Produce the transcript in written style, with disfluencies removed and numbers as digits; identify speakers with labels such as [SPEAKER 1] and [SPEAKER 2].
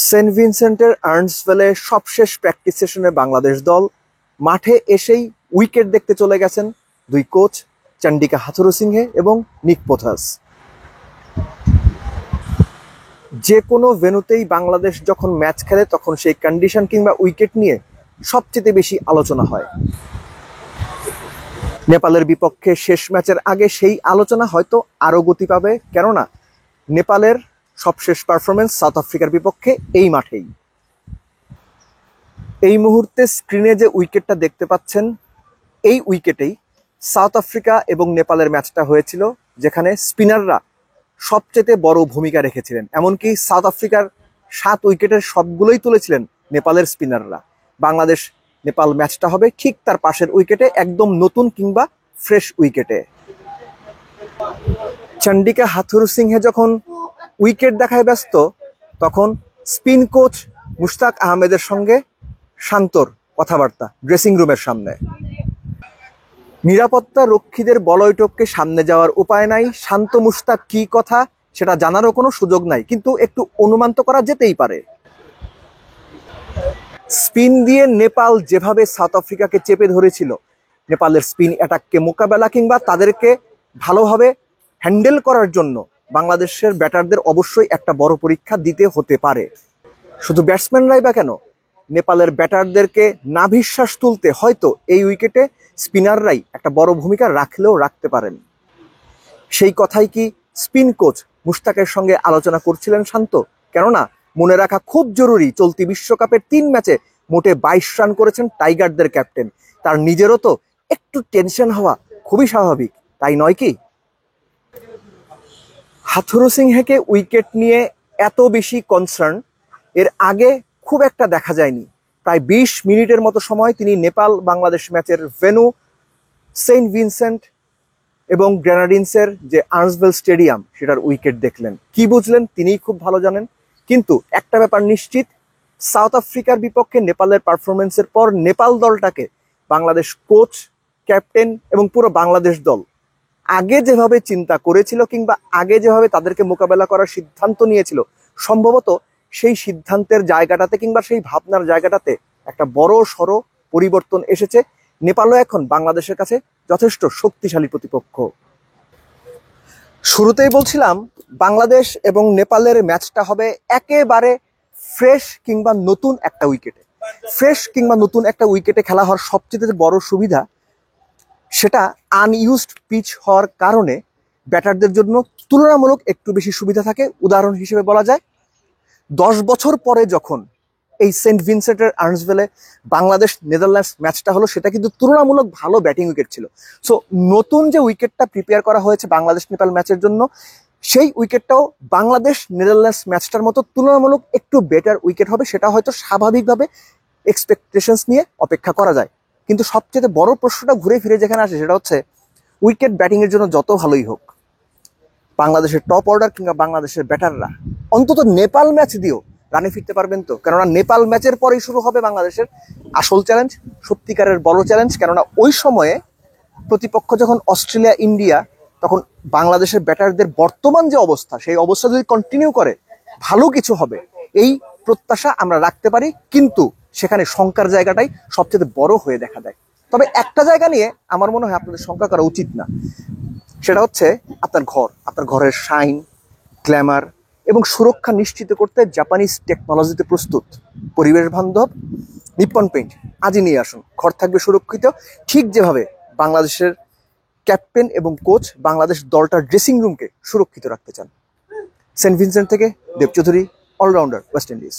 [SPEAKER 1] Saint ভিনসেন্টের আর্নসভেলে সবশেষ practice সেশনে বাংলাদেশ দল মাঠে এসেই উইকেট দেখতে চলে গেছেন দুই কোচ চন্ডিকা হাথুরুসিংহে এবং নিক পোথাস। যে কোনো ভেন্যুতেই বাংলাদেশ যখন ম্যাচ খেলে তখন সেই কন্ডিশন কিংবা উইকেট নিয়ে সবচেয়ে বেশি আলোচনা হয়। নেপালের বিপক্ষে শেষ ম্যাচের আগে সেই আলোচনা হয়তো আরও গতি পাবে, কেননা নেপালের সবশেষ পারফরমেন্স সাউথ আফ্রিকার বিপক্ষে এই মাঠেই। এই মুহূর্তে স্ক্রিনে যে উইকেটটা দেখতে পাচ্ছেন, এই উইকেটেই সাউথ আফ্রিকা এবং নেপালের ম্যাচটা হয়েছিল, যেখানে স্পিনাররা সবচেয়ে বড় ভূমিকা রেখেছিলেন। এমনকি সাউথ আফ্রিকার 7 উইকেটের সবগুলোই তুলেছিলেন নেপালের স্পিনাররা। বাংলাদেশ নেপাল ম্যাচটা হবে ঠিক তার পাশের উইকেটে, একদম নতুন কিংবা ফ্রেশ উইকেটে। চন্ডিকা হাথুরুসিংহে যখন উইকেট দেখায় ব্যস্ত, তখন স্পিন কোচ মুশতাক আহমেদের সঙ্গে শান্তর কথাবার্তা ড্রেসিং রুমের সামনে। নিরাপত্তা রক্ষীদের বলয়টপকে সামনে যাওয়ার উপায় নাই। শান্ত মুশতাক কি কথা সেটা জানারও কোনো সুযোগ নাই, কিন্তু একটু অনুমান তো করা যেতেই পারে। স্পিন দিয়ে নেপাল যেভাবে সাউথ আফ্রিকাকে চেপে ধরেছিল, নেপালের স্পিন অ্যাটাককে মোকাবেলা কিংবা তাদেরকে ভালোভাবে হ্যান্ডেল করার জন্য বাংলাদেশের ব্যাটারদের অবশ্যই একটা বড় পরীক্ষা দিতে হতে পারে। শুধু ব্যাটসম্যানরাই বা কেন, নেপালের ব্যাটারদেরকে নাভিশ্বাস তুলতে হয়তো এই উইকেটে স্পিনাররাই একটা বড় ভূমিকা রাখলেও রাখতে পারেন। সেই কথাই কি স্পিন কোচ মুশতাকের সঙ্গে আলোচনা করছিলেন শান্ত? কেননা মনে রাখা খুব জরুরি, চলতি বিশ্বকাপের 3 ম্যাচে মোটে 22 রান করেছেন টাইগারদের ক্যাপ্টেন। তার নিজেরও তো একটু টেনশন হওয়া খুবই স্বাভাবিক, তাই নয় কি? হাথুরুসিংহেকে উইকেট নিয়ে এত বেশি কনসার্ন এর আগে খুব একটা দেখা যায়নি। প্রায় 20 মিনিটের মতো সময় তিনি নেপাল বাংলাদেশ ম্যাচের ভেন্যু সেন্ট ভিনসেন্ট এবং গ্রেনাডিনসের যে আর্নসভেল স্টেডিয়াম সেটার উইকেট দেখলেন। কি বুঝলেন তিনিই খুব ভালো জানেন। কিন্তু একটা ব্যাপার নিশ্চিত, সাউথ আফ্রিকার বিপক্ষে নেপালের পারফরমেন্সের পর নেপাল দলটাকে বাংলাদেশ কোচ, ক্যাপ্টেন এবং পুরো বাংলাদেশ দল আগে যেভাবে চিন্তা করেছিল কিংবা আগে যেভাবে তাদেরকে মোকাবেলা করার সিদ্ধান্ত নিয়েছিল, সম্ভবত সেই সিদ্ধান্তের জায়গাটাতে কিংবা সেই ভাবনার জায়গাটাতে একটা বড় সড় পরিবর্তন এসেছে। নেপালও এখন বাংলাদেশের কাছে যথেষ্ট শক্তিশালী প্রতিপক্ষ। শুরুতেই বলছিলাম বাংলাদেশ এবং নেপালের ম্যাচটা হবে একেবারে ফ্রেশ কিংবা নতুন একটা উইকেটে। ফ্রেশ কিংবা নতুন একটা উইকেটে খেলা হওয়ার সবচেয়ে বড় সুবিধা, সেটা আনইউজড পিচ হওয়ার কারণে ব্যাটারদের জন্য তুলনামূলক একটু বেশি সুবিধা থাকে। উদাহরণ হিসেবে বলা যায়, 10 বছর পরে যখন এই সেন্ট ভিনসেন্টের আর্নসভেলে বাংলাদেশ নেদারল্যান্ডস ম্যাচটা হলো, সেটা কিন্তু তুলনামূলক ভালো ব্যাটিং উইকেট ছিল। সো নতুন যে উইকেটটা প্রিপেয়ার করা হয়েছে বাংলাদেশ নেপাল ম্যাচের জন্য, সেই উইকেটটাও বাংলাদেশ নেদারল্যান্ডস ম্যাচটার মতো তুলনামূলক একটু বেটার উইকেট হবে। সেটা হয়তো স্বাভাবিকভাবে এক্সপেকটেশনস নিয়ে অপেক্ষা করা যায়। কিন্তু সবচেয়ে বড় প্রশ্নটা ঘুরে ফিরে যেখানে আসে, সেটা হচ্ছে উইকেট ব্যাটিংয়ের জন্য যত ভালোই হোক, বাংলাদেশের টপ অর্ডার কিংবা বাংলাদেশের ব্যাটাররা অন্তত নেপাল ম্যাচ দিয়েও রানে ফিরতে পারবেন তো? কেননা নেপাল ম্যাচের পরেই শুরু হবে বাংলাদেশের আসল চ্যালেঞ্জ, সত্যিকারের বড় চ্যালেঞ্জ। কেননা ওই সময়ে প্রতিপক্ষ যখন অস্ট্রেলিয়া, ইন্ডিয়া, তখন বাংলাদেশের ব্যাটারদের বর্তমান যে অবস্থা, সেই অবস্থা যদি কন্টিনিউ করে ভালো কিছু হবে, এই প্রত্যাশা আমরা রাখতে পারি। কিন্তু সেখানে শঙ্কার জায়গাটাই সবচেয়ে বড় হয়ে দেখা দেয়। তবে একটা জায়গা নিয়ে আমার মনে হয় আপনাদের শঙ্কা করা উচিত না, সেটা হচ্ছে আপনার ঘর, আপনার ঘরের শাইন, গ্ল্যামার এবং সুরক্ষা নিশ্চিত করতে জাপানিজ টেকনোলজিতে প্রস্তুত পরিবেশ বান্ধব নিপ্পন পেইন্ট আজই নিয়ে আসুন। ঘর থাকবে সুরক্ষিত, ঠিক যেভাবে বাংলাদেশের ক্যাপ্টেন এবং কোচ বাংলাদেশ দলটার ড্রেসিং রুমকে সুরক্ষিত রাখতে চান। সেন্ট ভিনসেন্ট থেকে দেব চৌধুরী, অলরাউন্ডার, ওয়েস্ট ইন্ডিজ।